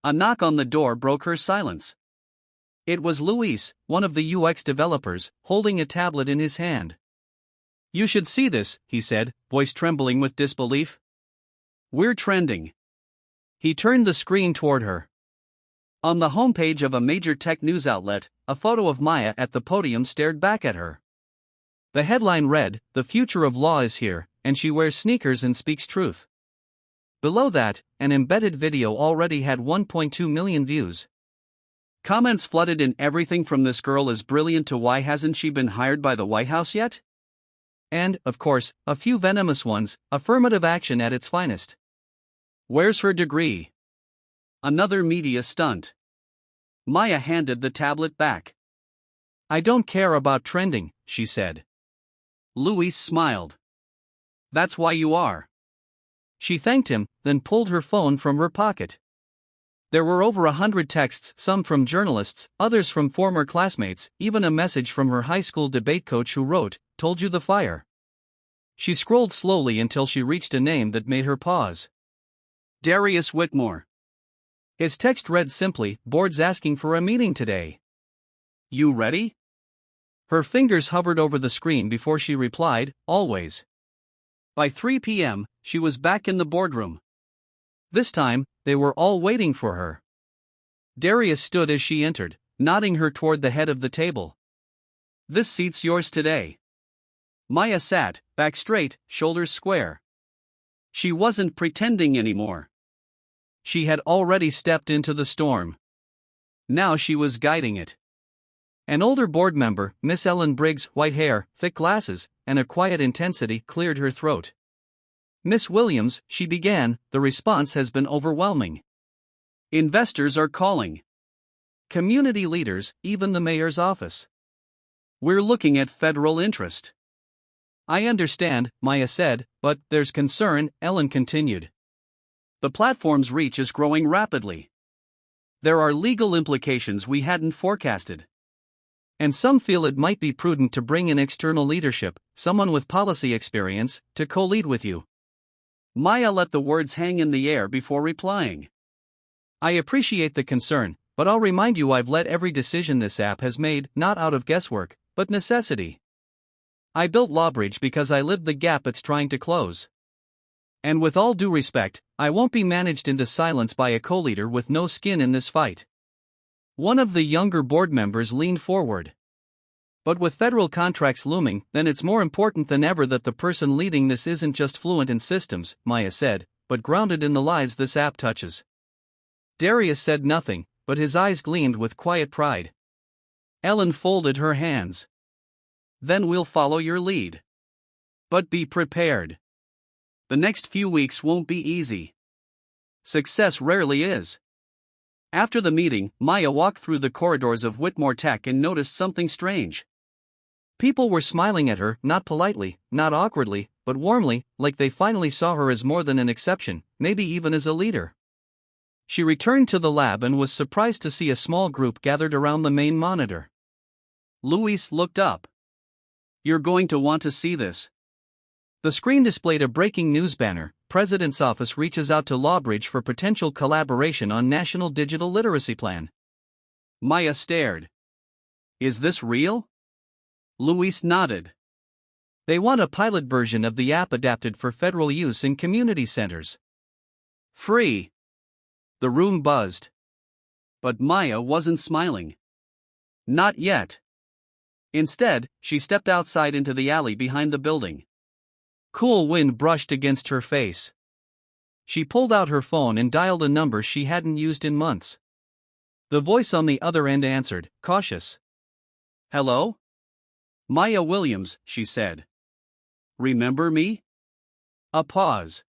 A knock on the door broke her silence. It was Luis, one of the UX developers, holding a tablet in his hand. "You should see this," he said, voice trembling with disbelief. "We're trending." He turned the screen toward her. On the homepage of a major tech news outlet, a photo of Maya at the podium stared back at her. The headline read, "The future of law is here, and she wears sneakers and speaks truth." Below that, an embedded video already had 1.2 million views. Comments flooded in, everything from "this girl is brilliant" to "why hasn't she been hired by the White House yet?" And, of course, a few venomous ones, affirmative action at its finest. "Where's her degree?" Another media stunt. Maya handed the tablet back. "I don't care about trending," she said. Luis smiled. "That's why you are." She thanked him, then pulled her phone from her pocket. There were over 100 texts, some from journalists, others from former classmates, even a message from her high school debate coach who wrote, "Told you the fire." She scrolled slowly until she reached a name that made her pause. Darius Whitmore. His text read simply, "Board's asking for a meeting today. You ready?" Her fingers hovered over the screen before she replied, "Always." By 3 p.m., she was back in the boardroom. This time, they were all waiting for her. Darius stood as she entered, nodding her toward the head of the table. "This seat's yours today." Maya sat, back straight, shoulders square. She wasn't pretending anymore. She had already stepped into the storm. Now she was guiding it. An older board member, Miss Ellen Briggs, white hair, thick glasses, and a quiet intensity, cleared her throat. "Miss Williams," she began, "the response has been overwhelming. Investors are calling. Community leaders, even the mayor's office. We're looking at federal interest." "I understand," Maya said, "but there's concern," Ellen continued. "The platform's reach is growing rapidly. There are legal implications we hadn't forecasted. And some feel it might be prudent to bring in external leadership, someone with policy experience, to co-lead with you." Maya let the words hang in the air before replying. "I appreciate the concern, but I'll remind you I've led every decision this app has made, not out of guesswork, but necessity. I built Lawbridge because I lived the gap it's trying to close. And with all due respect, I won't be managed into silence by a co-leader with no skin in this fight." One of the younger board members leaned forward. "But with federal contracts looming, then it's more important than ever that the person leading this isn't just fluent in systems," Maya said, "but grounded in the lives this app touches." Darius said nothing, but his eyes gleamed with quiet pride. Ellen folded her hands. "Then we'll follow your lead. But be prepared. The next few weeks won't be easy. Success rarely is." After the meeting, Maya walked through the corridors of Whitmore Tech and noticed something strange. People were smiling at her, not politely, not awkwardly, but warmly, like they finally saw her as more than an exception, maybe even as a leader. She returned to the lab and was surprised to see a small group gathered around the main monitor. Luis looked up. "You're going to want to see this." The screen displayed a breaking news banner: "President's office reaches out to Lawbridge for potential collaboration on National Digital Literacy Plan." Maya stared. "Is this real?" Luis nodded. "They want a pilot version of the app adapted for federal use in community centers. Free." The room buzzed. But Maya wasn't smiling. Not yet. Instead, she stepped outside into the alley behind the building. Cool wind brushed against her face. She pulled out her phone and dialed a number she hadn't used in months. The voice on the other end answered, cautious. "Hello? Maya Williams, she said. Remember me? A pause.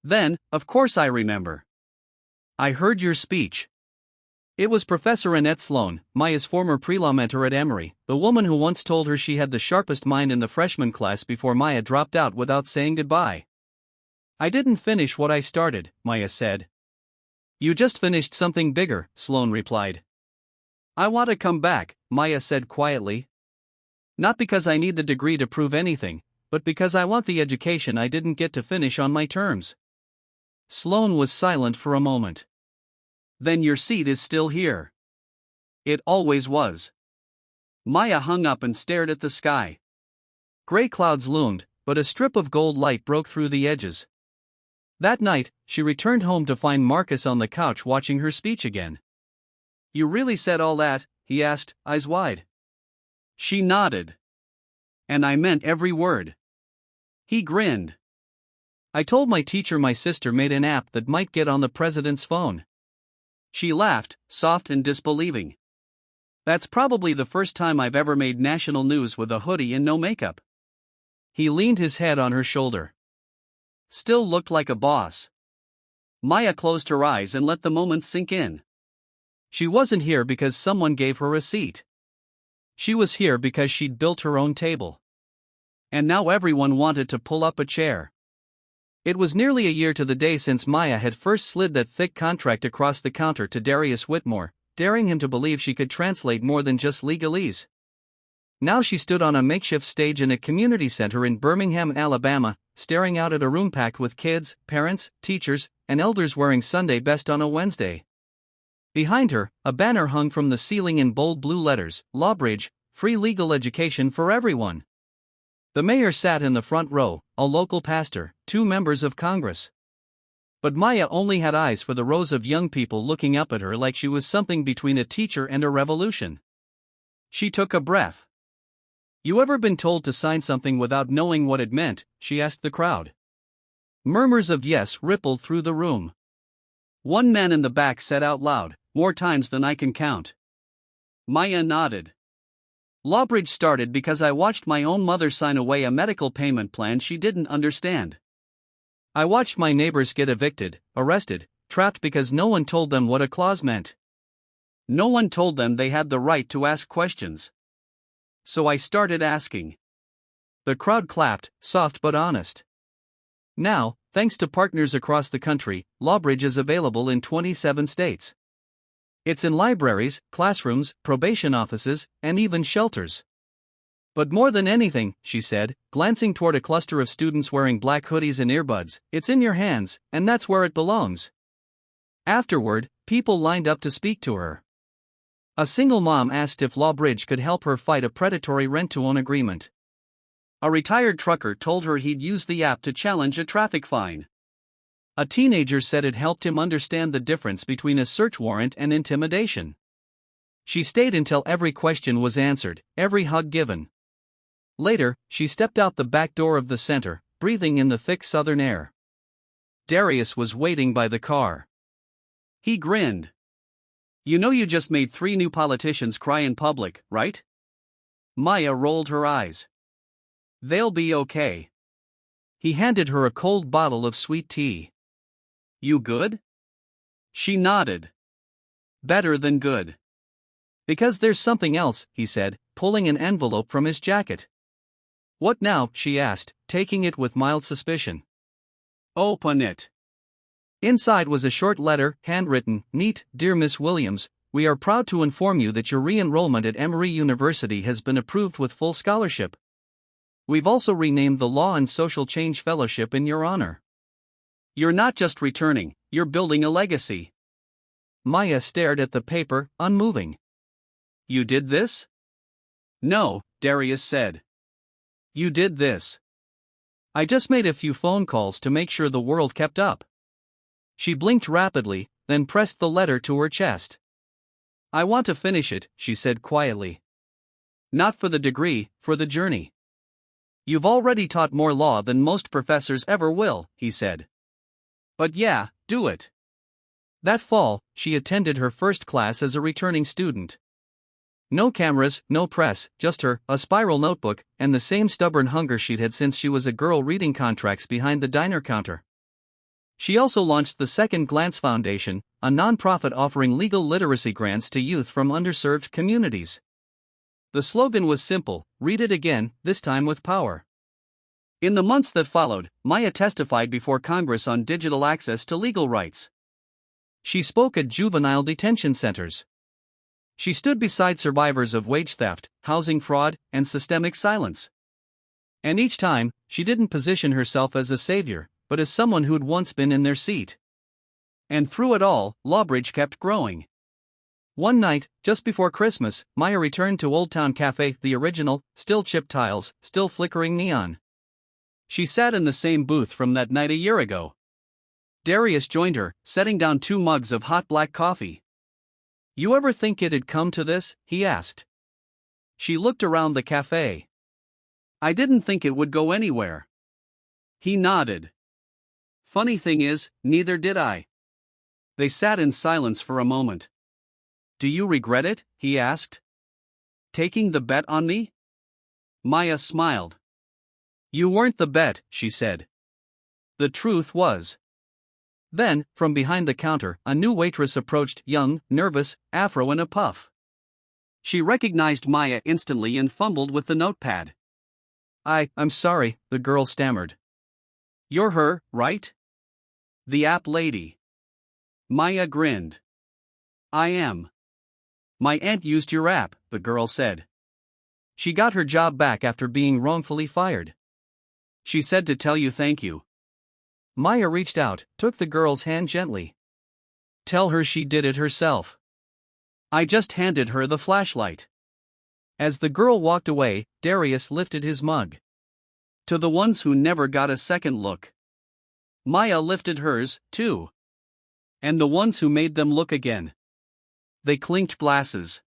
Then, of course I remember. I heard your speech. It was Professor Annette Sloan, Maya's former pre-law mentor at Emory, the woman who once told her she had the sharpest mind in the freshman class before Maya dropped out without saying goodbye. I didn't finish what I started, Maya said. You just finished something bigger, Sloan replied. I want to come back, Maya said quietly. Not because I need the degree to prove anything, but because I want the education I didn't get to finish on my terms. Sloan was silent for a moment. Then your seat is still here. It always was. Maya hung up and stared at the sky. Gray clouds loomed, but a strip of gold light broke through the edges. That night, she returned home to find Marcus on the couch watching her speech again. You really said all that? He asked, eyes wide. She nodded. And I meant every word. He grinned. I told my teacher my sister made an app that might get on the president's phone. She laughed, soft and disbelieving. That's probably the first time I've ever made national news with a hoodie and no makeup. He leaned his head on her shoulder. Still looked like a boss. Maya closed her eyes and let the moment sink in. She wasn't here because someone gave her a seat. She was here because she'd built her own table. And now everyone wanted to pull up a chair. It was nearly a year to the day since Maya had first slid that thick contract across the counter to Darius Whitmore, daring him to believe she could translate more than just legalese. Now she stood on a makeshift stage in a community center in Birmingham, Alabama, staring out at a room packed with kids, parents, teachers, and elders wearing Sunday best on a Wednesday. Behind her, a banner hung from the ceiling in bold blue letters, Lawbridge, free legal education for everyone. The mayor sat in the front row, a local pastor, 2 members of Congress. But Maya only had eyes for the rows of young people looking up at her like she was something between a teacher and a revolution. She took a breath. You ever been told to sign something without knowing what it meant? She asked the crowd. Murmurs of yes rippled through the room. One man in the back said out loud, more times than I can count. Maya nodded. Lawbridge started because I watched my own mother sign away a medical payment plan she didn't understand. I watched my neighbors get evicted, arrested, trapped because no one told them what a clause meant. No one told them they had the right to ask questions. So I started asking. The crowd clapped, soft but honest. Now, thanks to partners across the country, Lawbridge is available in 27 states. It's in libraries, classrooms, probation offices, and even shelters. But more than anything, she said, glancing toward a cluster of students wearing black hoodies and earbuds, it's in your hands, and that's where it belongs. Afterward, people lined up to speak to her. A single mom asked if Lawbridge could help her fight a predatory rent-to-own agreement. A retired trucker told her he'd use the app to challenge a traffic fine. A teenager said it helped him understand the difference between a search warrant and intimidation. She stayed until every question was answered, every hug given. Later, she stepped out the back door of the center, breathing in the thick southern air. Darius was waiting by the car. He grinned. You know you just made 3 new politicians cry in public, right? Maya rolled her eyes. They'll be okay. He handed her a cold bottle of sweet tea. You good? She nodded. Better than good. Because there's something else, he said, pulling an envelope from his jacket. What now? She asked, taking it with mild suspicion. Open it. Inside was a short letter, handwritten, neat. Dear Miss Williams, we are proud to inform you that your re-enrollment at Emory University has been approved with full scholarship. We've also renamed the Law and Social Change Fellowship in your honor. You're not just returning, you're building a legacy. Maya stared at the paper, unmoving. You did this? No, Darius said. You did this. I just made a few phone calls to make sure the world kept up. She blinked rapidly, then pressed the letter to her chest. I want to finish it, she said quietly. Not for the degree, for the journey. You've already taught more law than most professors ever will, he said. But yeah, do it. That fall, she attended her first class as a returning student. No cameras, no press, just her, a spiral notebook, and the same stubborn hunger she'd had since she was a girl reading contracts behind the diner counter. She also launched the Second Glance Foundation, a nonprofit offering legal literacy grants to youth from underserved communities. The slogan was simple: read it again, this time with power. In the months that followed, Maya testified before Congress on digital access to legal rights. She spoke at juvenile detention centers. She stood beside survivors of wage theft, housing fraud, and systemic silence. And each time, she didn't position herself as a savior, but as someone who'd once been in their seat. And through it all, Lawbridge kept growing. One night, just before Christmas, Maya returned to Old Town Cafe, the original, still chipped tiles, still flickering neon. She sat in the same booth from that night a year ago. Darius joined her, setting down 2 mugs of hot black coffee. "You ever think it'd come to this?" he asked. She looked around the cafe. "I didn't think it would go anywhere." He nodded. "Funny thing is, neither did I." They sat in silence for a moment. "Do you regret it?" he asked. "Taking the bet on me?" Maya smiled. "You weren't the bet," she said. "The truth was." Then, from behind the counter, a new waitress approached, young, nervous, afro in a puff. She recognized Maya instantly and fumbled with the notepad. I'm sorry," the girl stammered. "You're her, right? The app lady." Maya grinned. "I am. My aunt used your app," the girl said. "She got her job back after being wrongfully fired. She said to tell you thank you." Maya reached out, took the girl's hand gently. "Tell her she did it herself. I just handed her the flashlight." As the girl walked away, Darius lifted his mug. "To the ones who never got a second look." Maya lifted hers, too. "And the ones who made them look again." They clinked glasses.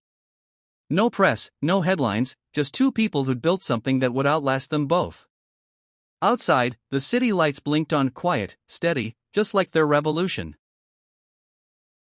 No press, no headlines, just 2 people who'd built something that would outlast them both. Outside, the city lights blinked on, quiet, steady, just like their revolution.